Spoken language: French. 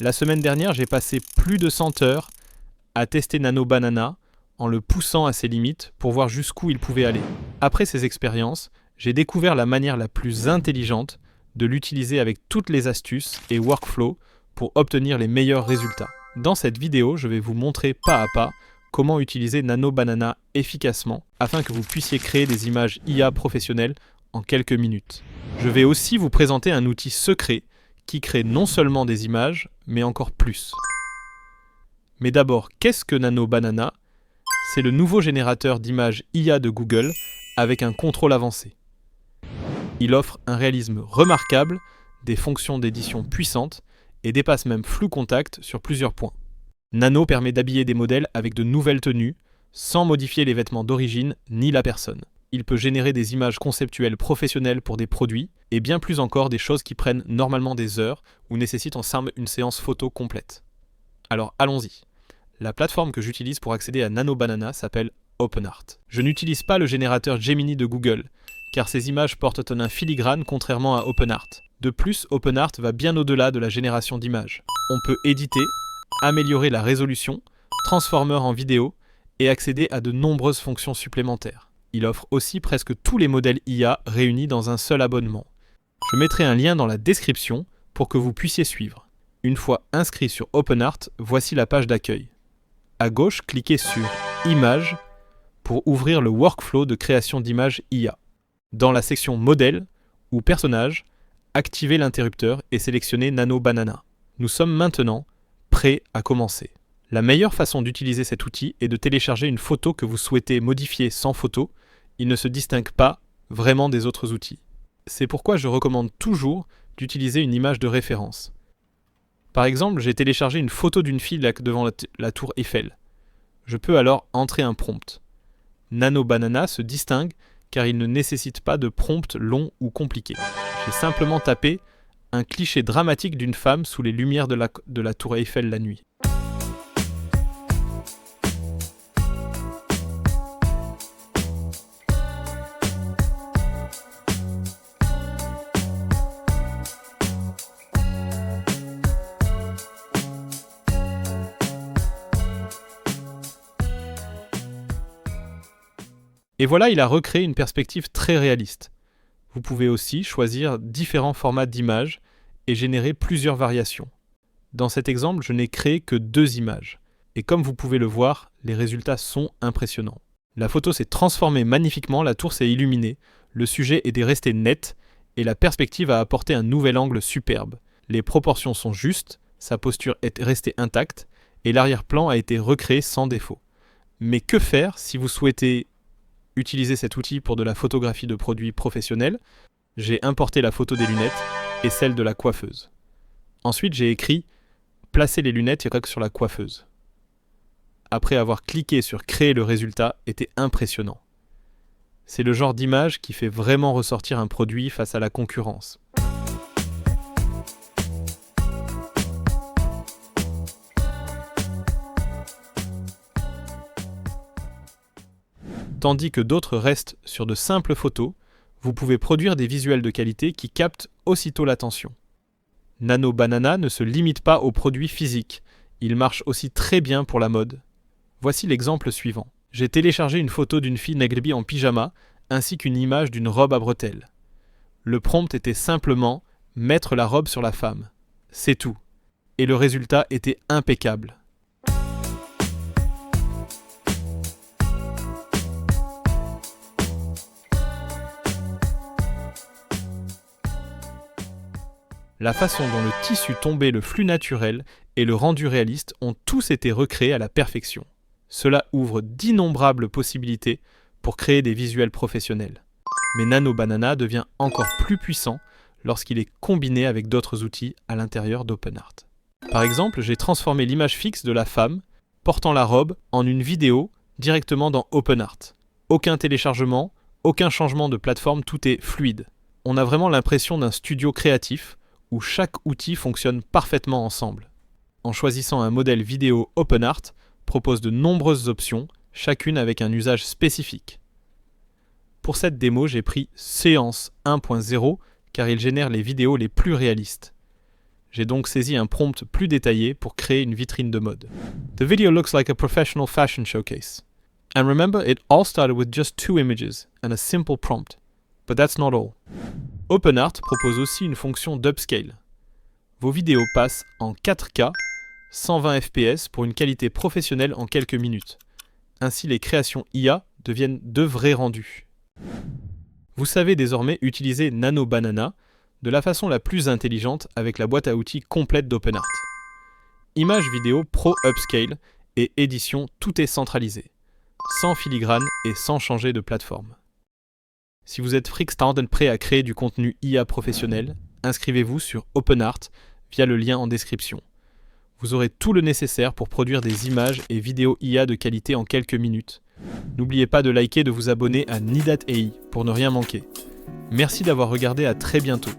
La semaine dernière, j'ai passé plus de 100 heures à tester Nano Banana en le poussant à ses limites pour voir jusqu'où il pouvait aller. Après ces expériences, j'ai découvert la manière la plus intelligente de l'utiliser avec toutes les astuces et workflows pour obtenir les meilleurs résultats. Dans cette vidéo, je vais vous montrer pas à pas comment utiliser Nano Banana efficacement afin que vous puissiez créer des images IA professionnelles en quelques minutes. Je vais aussi vous présenter un outil secret qui crée non seulement des images, mais encore plus. Mais d'abord, qu'est-ce que Nano Banana ? C'est le nouveau générateur d'images IA de Google avec un contrôle avancé. Il offre un réalisme remarquable, des fonctions d'édition puissantes et dépasse même Flou Contact sur plusieurs points. Nano permet d'habiller des modèles avec de nouvelles tenues, sans modifier les vêtements d'origine ni la personne. Il peut générer des images conceptuelles professionnelles pour des produits, et bien plus encore des choses qui prennent normalement des heures ou nécessitent en somme une séance photo complète. Alors allons-y. La plateforme que j'utilise pour accéder à Nano Banana s'appelle OpenArt. Je n'utilise pas le générateur Gemini de Google, car ces images portent un filigrane contrairement à OpenArt. De plus, OpenArt va bien au-delà de la génération d'images. On peut éditer, améliorer la résolution, transformer en vidéo et accéder à de nombreuses fonctions supplémentaires. Il offre aussi presque tous les modèles IA réunis dans un seul abonnement. Je mettrai un lien dans la description pour que vous puissiez suivre. Une fois inscrit sur OpenArt, voici la page d'accueil. À gauche, cliquez sur « Images » pour ouvrir le workflow de création d'images IA. Dans la section « Modèle » ou « Personnages », activez l'interrupteur et sélectionnez Nano Banana. Nous sommes maintenant prêts à commencer. La meilleure façon d'utiliser cet outil est de télécharger une photo que vous souhaitez modifier sans photo. Il ne se distingue pas vraiment des autres outils. C'est pourquoi je recommande toujours d'utiliser une image de référence. Par exemple, j'ai téléchargé une photo d'une fille devant la tour Eiffel. Je peux alors entrer un prompt. Nano Banana se distingue car il ne nécessite pas de prompt long ou compliqué. J'ai simplement tapé un cliché dramatique d'une femme sous les lumières de la tour Eiffel la nuit. Et voilà, il a recréé une perspective très réaliste. Vous pouvez aussi choisir différents formats d'images et générer plusieurs variations. Dans cet exemple, je n'ai créé que 2 images. Et comme vous pouvez le voir, les résultats sont impressionnants. La photo s'est transformée magnifiquement, la tour s'est illuminée, le sujet était resté net et la perspective a apporté un nouvel angle superbe. Les proportions sont justes, sa posture est restée intacte et l'arrière-plan a été recréé sans défaut. Mais que faire si vous souhaitez utiliser cet outil pour de la photographie de produits professionnels? J'ai importé la photo des lunettes et celle de la coiffeuse. Ensuite, j'ai écrit « Placer les lunettes y sur la coiffeuse ». Après avoir cliqué sur « Créer le résultat » était impressionnant. C'est le genre d'image qui fait vraiment ressortir un produit face à la concurrence. Tandis que d'autres restent sur de simples photos, vous pouvez produire des visuels de qualité qui captent aussitôt l'attention. Nano Banana ne se limite pas aux produits physiques, il marche aussi très bien pour la mode. Voici l'exemple suivant. J'ai téléchargé une photo d'une fille Negrebi en pyjama, ainsi qu'une image d'une robe à bretelles. Le prompt était simplement « mettre la robe sur la femme ». C'est tout. Et le résultat était impeccable. La façon dont le tissu tombait, le flux naturel et le rendu réaliste ont tous été recréés à la perfection. Cela ouvre d'innombrables possibilités pour créer des visuels professionnels. Mais Nano Banana devient encore plus puissant lorsqu'il est combiné avec d'autres outils à l'intérieur d'OpenArt. Par exemple, j'ai transformé l'image fixe de la femme portant la robe en une vidéo directement dans OpenArt. Aucun téléchargement, aucun changement de plateforme, tout est fluide. On a vraiment l'impression d'un studio créatif où chaque outil fonctionne parfaitement ensemble. En choisissant un modèle vidéo OpenArt propose de nombreuses options, chacune avec un usage spécifique. Pour cette démo, j'ai pris Séance 1.0 car il génère les vidéos les plus réalistes. J'ai donc saisi un prompt plus détaillé pour créer une vitrine de mode. The video looks like a professional fashion showcase. And remember, it all started with just 2 images and a simple prompt. But that's not all. OpenArt propose aussi une fonction d'upscale. Vos vidéos passent en 4K, 120 fps pour une qualité professionnelle en quelques minutes. Ainsi, les créations IA deviennent de vrais rendus. Vous savez désormais utiliser Nano Banana de la façon la plus intelligente avec la boîte à outils complète d'OpenArt. Image vidéo Pro Upscale et édition, tout est centralisé, sans filigrane et sans changer de plateforme. Si vous êtes freakstard prêt à créer du contenu IA professionnel, inscrivez-vous sur OpenArt via le lien en description. Vous aurez tout le nécessaire pour produire des images et vidéos IA de qualité en quelques minutes. N'oubliez pas de liker et de vous abonner à Nidat AI pour ne rien manquer. Merci d'avoir regardé, à très bientôt.